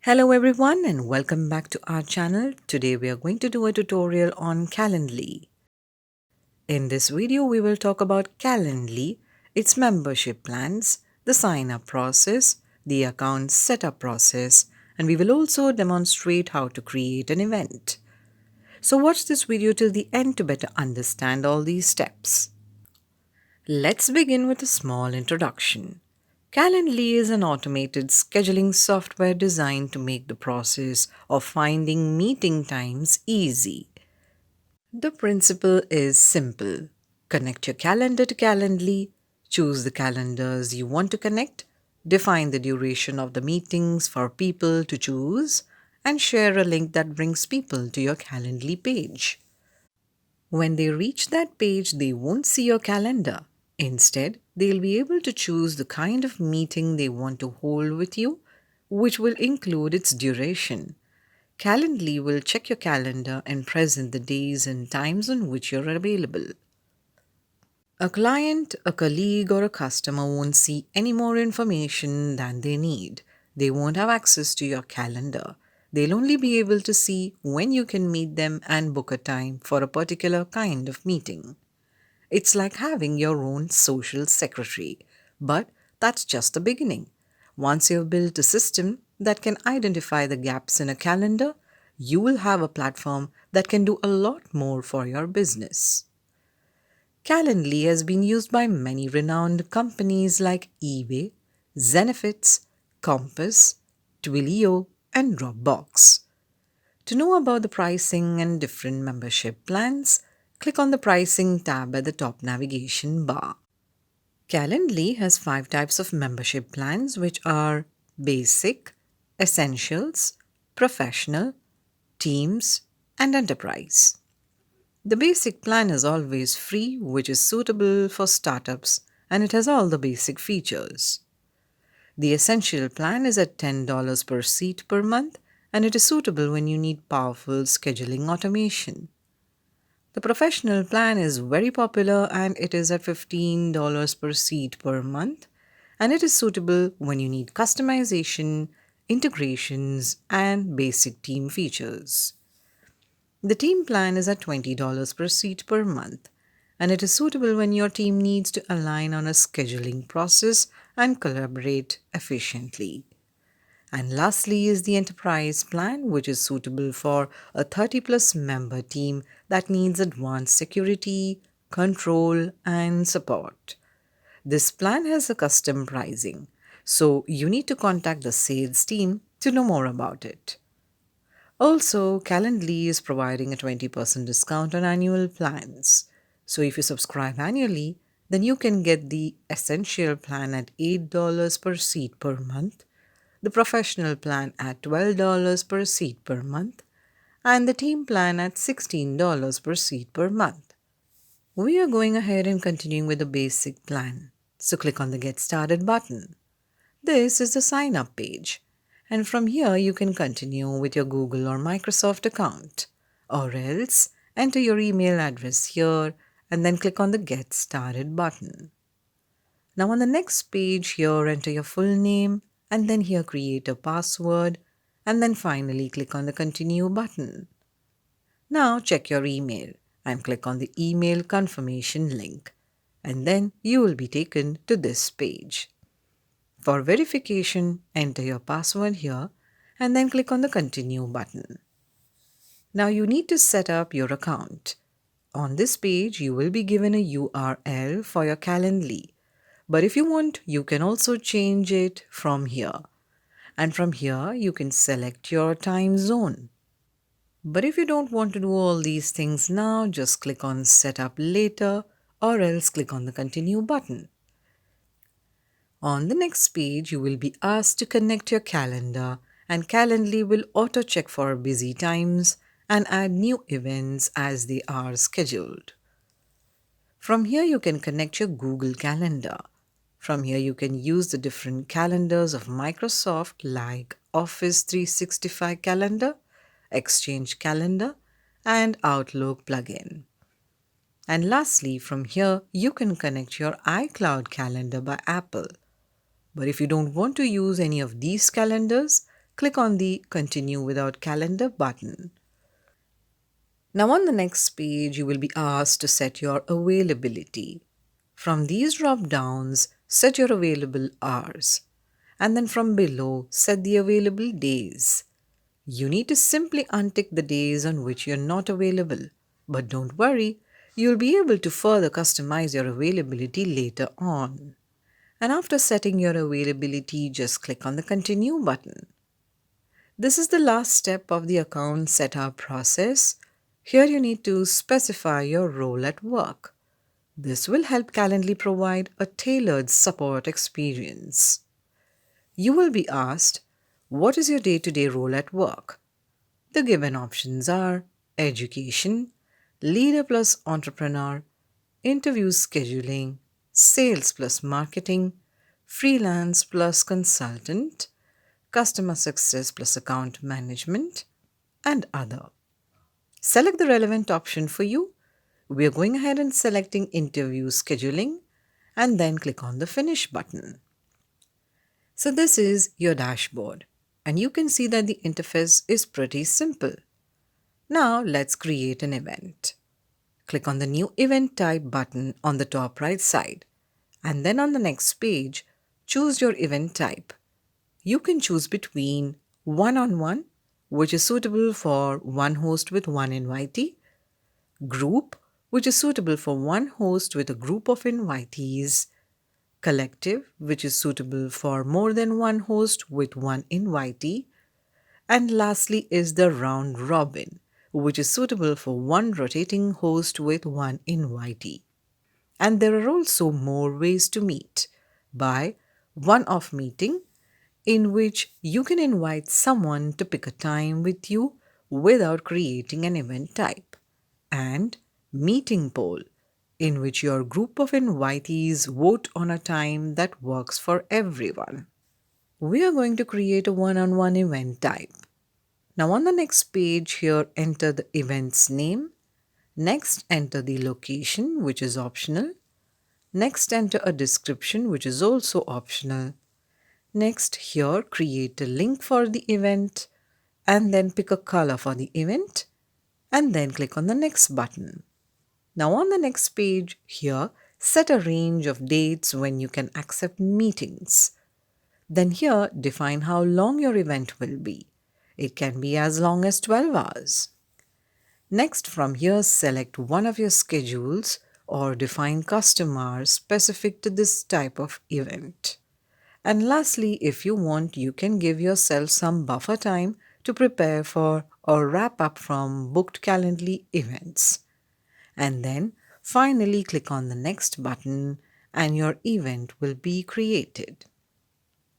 Hello everyone and welcome back to our channel. Today we are going to do a tutorial on Calendly. In this video we will talk about Calendly, its membership plans, the sign up process, the account setup process, and we will also demonstrate how to create an event. So watch this video till the end to better understand all these steps. Let's begin with a small introduction. Calendly is an automated scheduling software designed to make the process of finding meeting times easy. The principle is simple. Connect your calendar to Calendly, choose the calendars you want to connect, define the duration of the meetings for people to choose, and share a link that brings people to your Calendly page. When they reach that page, they won't see your calendar. Instead, they'll be able to choose the kind of meeting they want to hold with you, which will include its duration. Calendly will check your calendar and present the days and times on which you're available. A client, a colleague, or a customer won't see any more information than they need. They won't have access to your calendar. They'll only be able to see when you can meet them and book a time for a particular kind of meeting. It's like having your own social secretary. But that's just the beginning. Once you've built a system that can identify the gaps in a calendar, you will have a platform that can do a lot more for your business. Calendly has been used by many renowned companies like eBay, Zenefits, Compass, Twilio, and Dropbox. To know about the pricing and different membership plans, click on the Pricing tab at the top navigation bar. Calendly has 5 types of membership plans, which are Basic, Essentials, Professional, Teams, and Enterprise. The basic plan is always free, which is suitable for startups, and it has all the basic features. The essential plan is at $10 per seat per month, and it is suitable when you need powerful scheduling automation. The professional plan is very popular and it is at $15 per seat per month, and it is suitable when you need customization, integrations, and basic team features. The team plan is at $20 per seat per month, and it is suitable when your team needs to align on a scheduling process and collaborate efficiently. And lastly is the enterprise plan, which is suitable for a 30 plus member team that needs advanced security, control, and support. This plan has a custom pricing, so you need to contact the sales team to know more about it. Also, Calendly is providing a 20% discount on annual plans. So if you subscribe annually, then you can get the essential plan at $8 per seat per month, the professional plan at $12 per seat per month, and the team plan at $16 per seat per month. We are going ahead and continuing with the basic plan. So click on the Get Started button. This is the sign up page. And from here you can continue with your Google or Microsoft account. Or else enter your email address here and then click on the Get Started button. Now on the next page here enter your full name and then here create a password and then finally click on the Continue button. Now check your email and click on the email confirmation link and then you will be taken to this page. For verification, enter your password here and then click on the Continue button. Now you need to set up your account. On this page, you will be given a URL for your Calendly. But if you want, you can also change it from here. And from here, you can select your time zone. But if you don't want to do all these things now, just click on Set up later or else click on the Continue button. On the next page, you will be asked to connect your calendar and Calendly will auto-check for busy times and add new events as they are scheduled. From here, you can connect your Google Calendar. From here, you can use the different calendars of Microsoft like Office 365 Calendar, Exchange Calendar, and Outlook plugin. And lastly, from here, you can connect your iCloud Calendar by Apple. But if you don't want to use any of these calendars, click on the Continue Without Calendar button. Now on the next page, you will be asked to set your availability. From these drop-downs, set your available hours. And then from below, set the available days. You need to simply untick the days on which you're not available. But don't worry, you'll be able to further customize your availability later on. And after setting your availability, just click on the Continue button. This is the last step of the account setup process. Here you need to specify your role at work. This will help Calendly provide a tailored support experience. You will be asked, what is your day-to-day role at work? The given options are education, leader plus entrepreneur, interview scheduling, sales plus marketing, freelance plus consultant, customer success plus account management, and other. Select the relevant option for you. We are going ahead and selecting interview scheduling and then click on the Finish button. So this is your dashboard and you can see that the interface is pretty simple. Now let's create an event. Click on the New Event Type button on the top right side and then on the next page, choose your event type. You can choose between one-on-one, which is suitable for one host with one invitee, group, which is suitable for one host with a group of invitees, collective, which is suitable for more than one host with one invitee, and lastly is the round robin, which is suitable for one rotating host with one invitee. And there are also more ways to meet by one-off meeting, in which you can invite someone to pick a time with you without creating an event type, and meeting poll, in which your group of invitees vote on a time that works for everyone. We are going to create a one-on-one event type. Now on the next page here, enter the event's name. Next, enter the location, which is optional. Next, enter a description, which is also optional. Next, here, create a link for the event and then pick a color for the event and then click on the next button. Now on the next page here, set a range of dates when you can accept meetings. Then here, define how long your event will be. It can be as long as 12 hours. Next, from here, select one of your schedules or define custom hours specific to this type of event. And lastly, if you want, you can give yourself some buffer time to prepare for or wrap up from booked Calendly events. And then finally click on the next button and your event will be created.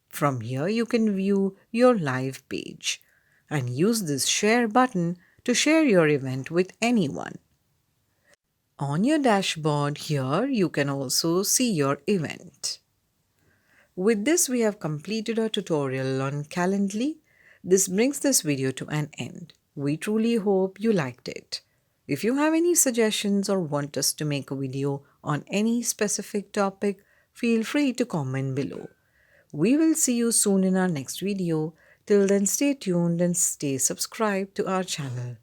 From here, you can view your live page and use this share button to share your event with anyone. On your dashboard here, you can also see your event. With this, we have completed our tutorial on Calendly. This brings this video to an end. We truly hope you liked it. If you have any suggestions or want us to make a video on any specific topic, feel free to comment below. We will see you soon in our next video. Till then, stay tuned and stay subscribed to our channel.